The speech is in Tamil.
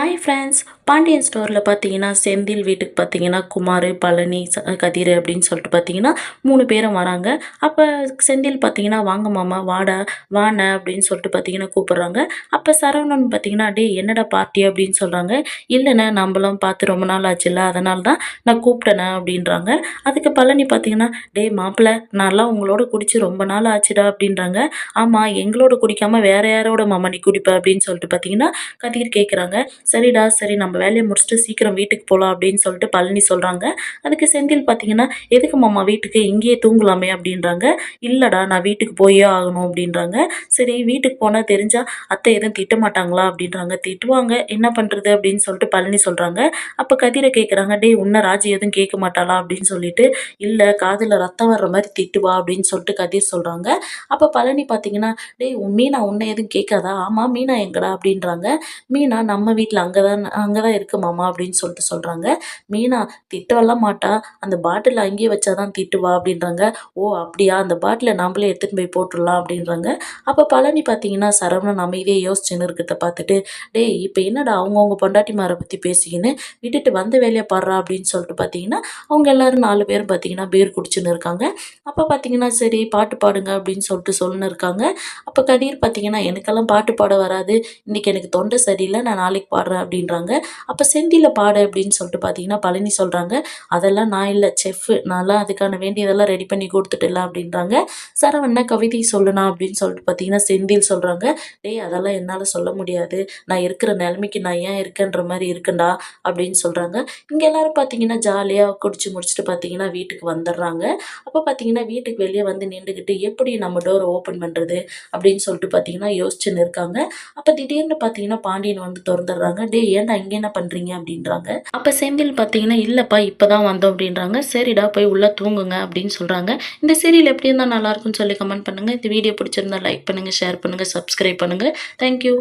Hi friends. பாண்டியன் ஸ்டோரில் பார்த்தீங்கன்னா செந்தில் வீட்டுக்கு பார்த்தீங்கன்னா குமார், பழனி, கதிர் அப்படின்னு சொல்லிட்டு பார்த்தீங்கன்னா 3 பேரும் வராங்க. அப்போ செந்தில் பார்த்தீங்கன்னா வாங்க மாமா வாடா வாண்ண அப்படின்னு சொல்லிட்டு பார்த்தீங்கன்னா கூப்பிட்றாங்க. அப்போ சரவணன் பார்த்தீங்கன்னா டேய் என்னடா பார்ட்டி அப்படின்னு சொல்கிறாங்க. இல்லைண்ணே நம்மளாம் பார்த்து ரொம்ப நாள் ஆச்சுல்ல அதனால தான் நான் கூப்பிட்டேண்ணே அப்படின்றாங்க. அதுக்கு பழனி பார்த்தீங்கன்னா டேய் மாப்பிள்ள நான்லாம் உங்களோட குடிச்சு ரொம்ப நாள் ஆச்சுடா அப்படின்றாங்க. ஆமாம் எங்களோட குடிக்காம வேற யாரோட மாமா நீ குடிப்ப அப்படின்னு சொல்லிட்டு பார்த்தீங்கன்னா கதிர் கேட்குறாங்க. சரிடா சரி நம்ம வேலையை முடிச்சுட்டு சீக்கிரம் வீட்டுக்கு போகலாம் அப்படின்னு சொல்லிட்டு பழனி சொல்கிறாங்க. அதுக்கு செந்தில் பார்த்தீங்கன்னா எதுக்கு மாமா வீட்டுக்கு இங்கேயே தூங்கலாமே அப்படின்றாங்க. இல்லைடா நான் வீட்டுக்கு போயே ஆகணும் அப்படின்றாங்க. சரி வீட்டுக்கு போனால் தெரிஞ்சா அத்தை எதுவும் திட்ட மாட்டாங்களா அப்படின்றாங்க. திட்டுவாங்க என்ன பண்ணுறது அப்படின்னு சொல்லிட்டு பழனி சொல்கிறாங்க. அப்போ கதிரை கேட்குறாங்க டேய் உன்னை ராஜி எதுவும் கேட்க மாட்டாளா அப்படின்னு சொல்லிட்டு இல்லை காதில் ரத்தம் வர்ற மாதிரி திட்டுவா அப்படின்னு சொல்லிட்டு கதிர் சொல்கிறாங்க. அப்போ பழனி பார்த்தீங்கன்னா டேய் மீனா உன்னை எதுவும் கேட்காதா. ஆமாம் மீனா எங்கடா அப்படின்றாங்க. மீனா நம்ம வீட்டில் அங்கே தான் இருக்கு மாமா அப்படின்னு சொல்லிட்டு சொல்கிறாங்க. மீனா திட்டவெல்லாம் மாட்டா அந்த பாட்டில் அங்கேயே வச்சா தான் திட்டுவா அப்படின்றாங்க. ஓ அப்படியா அந்த பாட்டிலை நம்மளே எடுத்துகிட்டு போய் போட்டுடலாம் அப்படின்றாங்க. அப்போ பழனி பார்த்தீங்கன்னா சரவணன் அமைதியாக யோசிச்சுன்னு இருக்கிறத பார்த்துட்டு டேய் இப்போ என்னடா அவங்கவுங்க பொண்டாட்டிமாரை பற்றி பேசிக்கின்னு விட்டுட்டு வந்த வேலையை பாடுறா அப்படின்னு சொல்லிட்டு பார்த்தீங்கன்னா அவங்க எல்லாரும் 4 பேரும் பார்த்தீங்கன்னா பீர் குடிச்சுன்னு இருக்காங்க. அப்போ பார்த்தீங்கன்னா சரி பாட்டு பாடுங்க அப்படின்னு சொல்லிட்டு சொல்லின்னு இருக்காங்க. அப்போ கதிர் பார்த்தீங்கன்னா எனக்கெல்லாம் பாட்டு பாட வராது, இன்னைக்கு எனக்கு தொண்டை சரியில்லை நான் நாளைக்கு பாடுறேன் அப்படின்றாங்க. அப்போ செந்தில பாடு அப்படின்னு சொல்லிட்டு பார்த்தீங்கன்னா பழனி சொல்கிறாங்க. அதெல்லாம் நான் இல்லை செஃப்பு நான்லாம் அதுக்கான வேண்டியதெல்லாம் ரெடி பண்ணி கொடுத்துட்டுல அப்படின்றாங்க. சரவணா கவிதை சொல்லணா அப்படின்னு சொல்லிட்டு பார்த்தீங்கன்னா செந்தில் சொல்கிறாங்க. டேய் அதெல்லாம் என்னால் சொல்ல முடியாது, நான் இருக்கிற நிலைமைக்கு நான் ஏன் இருக்கேன்ற மாதிரி இருக்குண்டா அப்படின்னு சொல்கிறாங்க. இங்கே எல்லாரும் பார்த்தீங்கன்னா ஜாலியாக குடிச்சு முடிச்சுட்டு பார்த்தீங்கன்னா வீட்டுக்கு வந்துடுறாங்க. அப்போ பார்த்தீங்கன்னா வீட்டுக்கு வெளியே வந்து நின்றுக்கிட்டு எப்படி நம்ம டோரை ஓப்பன் பண்ணுறது அப்படின்னு சொல்லிட்டு பார்த்தீங்கன்னா யோசிச்சுன்னு இருக்காங்க. அப்போ திடீர்னு பார்த்தீங்கன்னா பாண்டியன் வந்து திறந்துடுறாங்க. டேய் ஏன்டா இங்கே என்ன பண்ணுறீங்க அப்படின்றாங்க. அப்போ செந்தில் பார்த்தீங்கன்னா இல்லைப்பா இப்போ தான் வந்தோம் அப்படின்றாங்க. சரிடா போய் உள்ளே தூங்குங்க அப்படின்னு சொல்கிறாங்க. இந்த சீரியல் எப்படி இருந்தால் நல்லாயிருக்கும்னு சொல்லி கமெண்ட் பண்ணுங்கள். இந்த வீடியோ பிடிச்சிருந்தா லைக் பண்ணுங்கள், ஷேர் பண்ணுங்கள், சப்ஸ்கிரைப் பண்ணுங்கள். தேங்க்யூ.